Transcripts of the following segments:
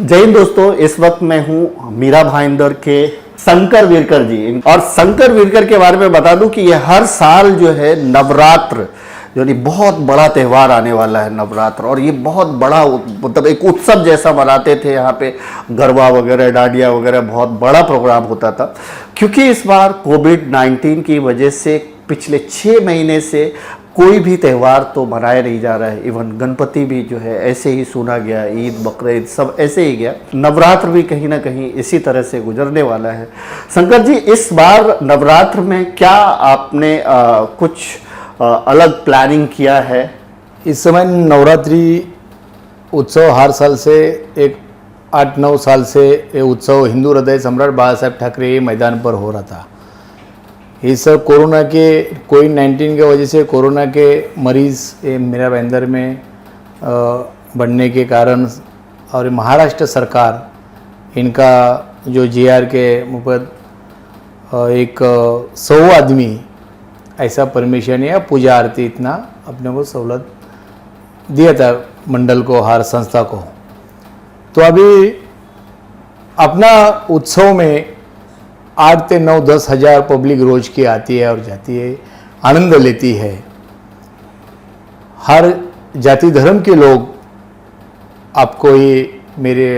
जय हिंद दोस्तों, इस वक्त मैं हूँ मीरा भाईंदर के शंकर वीरकर जी। और शंकर वीरकर के बारे में बता दूं कि ये हर साल जो है नवरात्र, यानी बहुत बड़ा त्यौहार आने वाला है नवरात्र, और ये बहुत बड़ा मतलब एक उत्सव जैसा मनाते थे। यहाँ पे गरबा वगैरह, डांडिया वगैरह बहुत बड़ा प्रोग्राम होता था। क्योंकि इस बार कोविड-19 की वजह से पिछले 6 महीने से कोई भी त्यौहार तो मनाया नहीं जा रहा है। इवन गणपति भी जो है ऐसे ही सुना गया, ईद बकरीद सब ऐसे ही गया। नवरात्र भी कहीं ना कहीं इसी तरह से गुजरने वाला है। शंकर जी, इस बार नवरात्र में क्या आपने कुछ अलग प्लानिंग किया है? इस समय नवरात्रि उत्सव हर साल से एक 8-9 साल से ये उत्सव हिंदू हृदय सम्राट बाला साहेब ठाकरे मैदान पर हो रहा था। इस कोरोना के कोविड-19 की वजह से कोरोना के मरीज़ मीरा भाईंदर में बढ़ने के कारण और महाराष्ट्र सरकार इनका जो जीआर के मुफत एक 100 आदमी ऐसा परमिशन या पूजा आरती इतना अपने को सहूलत दिया था मंडल को, हर संस्था को। तो अभी अपना उत्सव में 8 से 9-10 हज़ार पब्लिक रोज की आती है और जाती है, आनंद लेती है। हर जाति धर्म के लोग आपको ये मेरे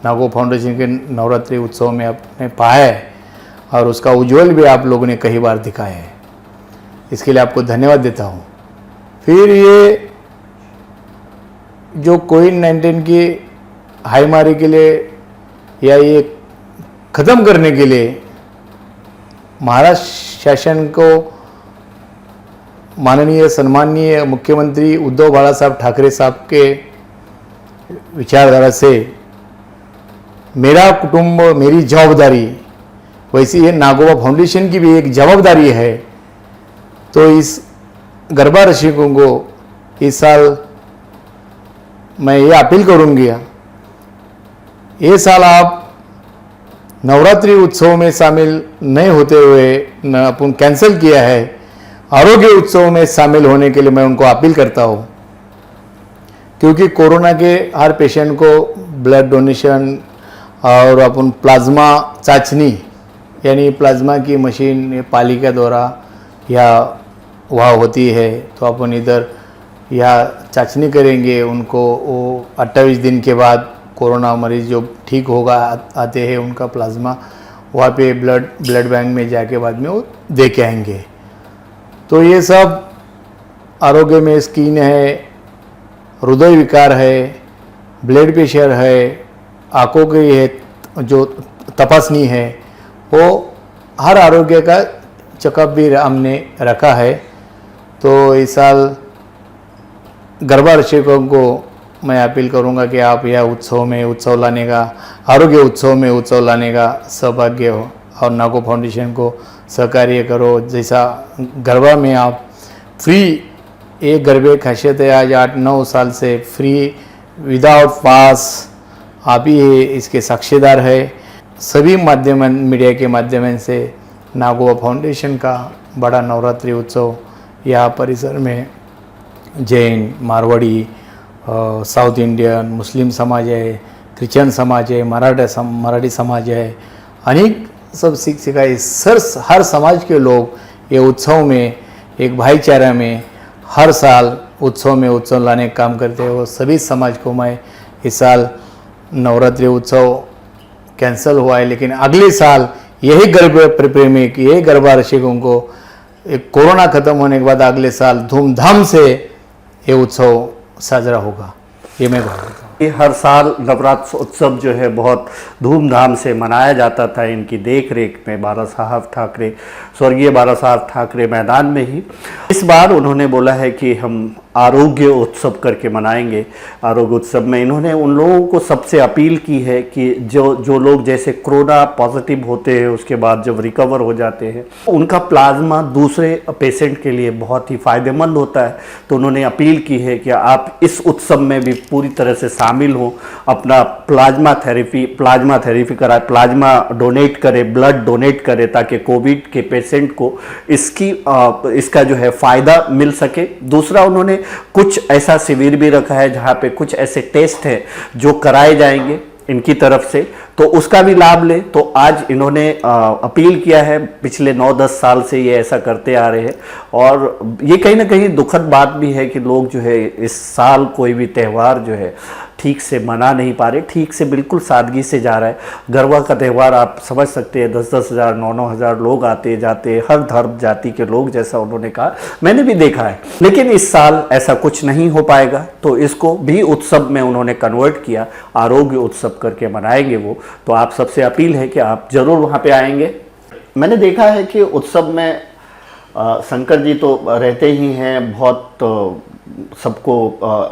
नागो फाउंडेशन के नवरात्रि उत्सव में आपने पाया है और उसका उज्ज्वल भी आप लोगों ने कई बार दिखाया है। इसके लिए आपको धन्यवाद देता हूँ। फिर ये जो कोविड-19 की हाईमारी के लिए या ये ख़त्म करने के लिए महाराष्ट्र शासन को माननीय सम्माननीय मुख्यमंत्री उद्धव बाला साहब ठाकरे साहब के विचारधारा से मेरा कुटुंब मेरी जवाबदारी, वैसी ये नागोबा फाउंडेशन की भी एक जवाबदारी है। तो इस गरबा रसिकों को इस साल मैं ये अपील करूँगी, ये साल आप नवरात्रि उत्सव में शामिल नहीं होते हुए न अपन कैंसिल किया है, आरोग्य उत्सव में शामिल होने के लिए मैं उनको अपील करता हूँ। क्योंकि कोरोना के हर पेशेंट को ब्लड डोनेशन और अपन प्लाज्मा चाचनी यानी प्लाज्मा की मशीन पालिका द्वारा या वहाँ होती है, तो अपन इधर या चाचनी करेंगे उनको। वो 28 दिन के बाद कोरोना मरीज जो ठीक होगा आते हैं उनका प्लाज्मा वहाँ पे ब्लड बैंक में जाके बाद में वो दे के आएंगे। तो ये सब आरोग्य में स्किन है, हृदय विकार है, ब्लड प्रेशर है, आँखों की है जो तपासनी है, वो हर आरोग्य का चेकअप भी हमने रखा है। तो इस साल गरबा रसिकों को मैं अपील करूंगा कि आप यह उत्सव में उत्सव लाने का, आरोग्य उत्सव में उत्सव लाने का सौभाग्य हो और नागो फाउंडेशन को सहकार्य करो। जैसा गरबा में आप फ्री, एक गरबे खासियत है आज 8-9 साल से फ्री विदाउट पास, आप ही इसके साक्षीदार है। सभी माध्यम मीडिया के माध्यम से नागोबा फाउंडेशन का बड़ा नवरात्रि उत्सव यहाँ परिसर में जैन, मारवाड़ी, साउथ इंडियन, मुस्लिम समाज है, क्रिश्चियन समाज है, मराठी समाज है, अनेक सब सिख ईसाई हर समाज के लोग ये उत्सव में एक भाईचारा में हर साल उत्सव में उत्सव लाने का काम करते हैं। वो सभी समाज को मैं इस साल नवरात्रि उत्सव कैंसिल हुआ है, लेकिन अगले साल यही गरबा प्रेमी, यही गरबा रसिकों को एक कोरोना ख़त्म होने के बाद अगले साल धूमधाम से ये उत्सव साजरा होगा, ये मैं बता देता हूँ। ये हर साल नवरात्र उत्सव जो है बहुत धूमधाम से मनाया जाता था इनकी देख रेख में, बाला साहब ठाकरे, स्वर्गीय बाला साहब ठाकरे मैदान में ही। इस बार उन्होंने बोला है कि हम आरोग्य उत्सव करके मनाएंगे। आरोग्य उत्सव में इन्होंने उन लोगों को सबसे अपील की है कि जो लोग जैसे कोरोना पॉजिटिव होते हैं उसके बाद जब रिकवर हो जाते हैं, उनका प्लाज्मा दूसरे पेशेंट के लिए बहुत ही फ़ायदेमंद होता है। तो उन्होंने अपील की है कि आप इस उत्सव में भी पूरी तरह से शामिल हों, अपना प्लाज्मा थेरेपी कराए, प्लाज्मा डोनेट करें, ब्लड डोनेट करें, ताकि कोविड के पेशेंट को इसका जो है फ़ायदा मिल सके। दूसरा, उन्होंने कुछ ऐसा शिविर भी रखा है जहाँ पे कुछ ऐसे टेस्ट हैं जो कराए जाएंगे। इनकी तरफ से, तो उसका भी लाभ ले। तो आज इन्होंने अपील किया है, पिछले 9-10 साल से ये ऐसा करते आ रहे हैं, और ये कहीं ना कहीं दुखद बात भी है कि लोग जो है इस साल कोई भी त्यौहार जो है ठीक से मना नहीं पा रहे, ठीक से बिल्कुल सादगी से जा रहा है। गरबा का त्यौहार आप समझ सकते हैं, 10-10 हज़ार 9-9 हज़ार लोग आते जाते, हर धर्म जाति के लोग, जैसा उन्होंने कहा, मैंने भी देखा है। लेकिन इस साल ऐसा कुछ नहीं हो पाएगा, तो इसको भी उत्सव में उन्होंने कन्वर्ट किया, आरोग्य उत्सव करके मनाएंगे वो। तो आप सबसे अपील है कि आप जरूर वहाँ पे आएंगे। मैंने देखा है कि उत्सव में शंकर जी तो रहते ही हैं, बहुत सबको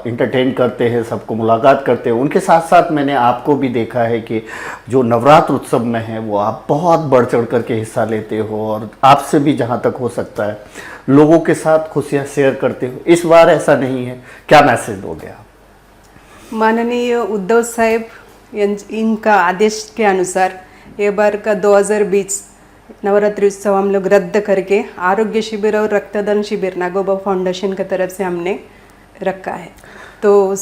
इंटरटेन करते हैं, सबको मुलाकात करते हैं। उनके साथ साथ मैंने आपको भी देखा है कि जो नवरात्र उत्सव में है वो आप बहुत बढ़ चढ़ करके हिस्सा लेते हो, और आपसे भी जहाँ तक हो सकता है लोगों के साथ खुशियाँ शेयर करते हो। इस बार ऐसा नहीं है, क्या मैसेज दोगे आप? माननीय उद्धव साहेब इनका आदेश के अनुसार ये बार का 2020 नवरात्रि उत्सव हम लोग रद्द करके आरोग्य शिविर और रक्तदान शिविर नागोबा फाउंडेशन की तरफ से हमने रखा है। तो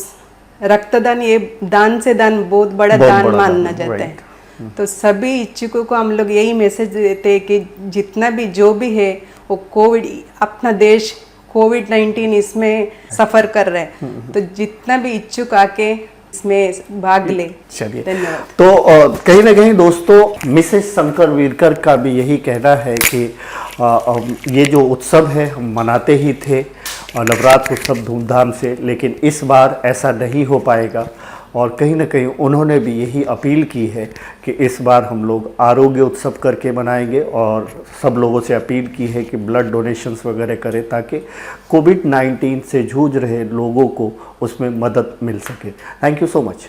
रक्तदान, ये दान से दान बहुत बड़ा दान माना जाता है। तो सभी इच्छुकों को हम लोग यही मैसेज देते हैं कि जितना भी जो भी है वो कोविड, अपना देश कोविड-19 इसमें सफ़र कर रहे हैं, तो जितना भी इच्छुक आके इसमें भाग ले। चलिए, धन्यवाद। तो कहीं ना कहीं दोस्तों, मिसेस शंकर वीरकर का भी यही कहना है कि ये जो उत्सव है हम मनाते ही थे, नवरात्र उत्सव धूमधाम से, लेकिन इस बार ऐसा नहीं हो पाएगा। और कहीं ना कहीं उन्होंने भी यही अपील की है कि इस बार हम लोग आरोग्य उत्सव करके मनाएंगे, और सब लोगों से अपील की है कि ब्लड डोनेशंस वगैरह करें, ताकि कोविड-19 से जूझ रहे लोगों को उसमें मदद मिल सके। Thank you so much.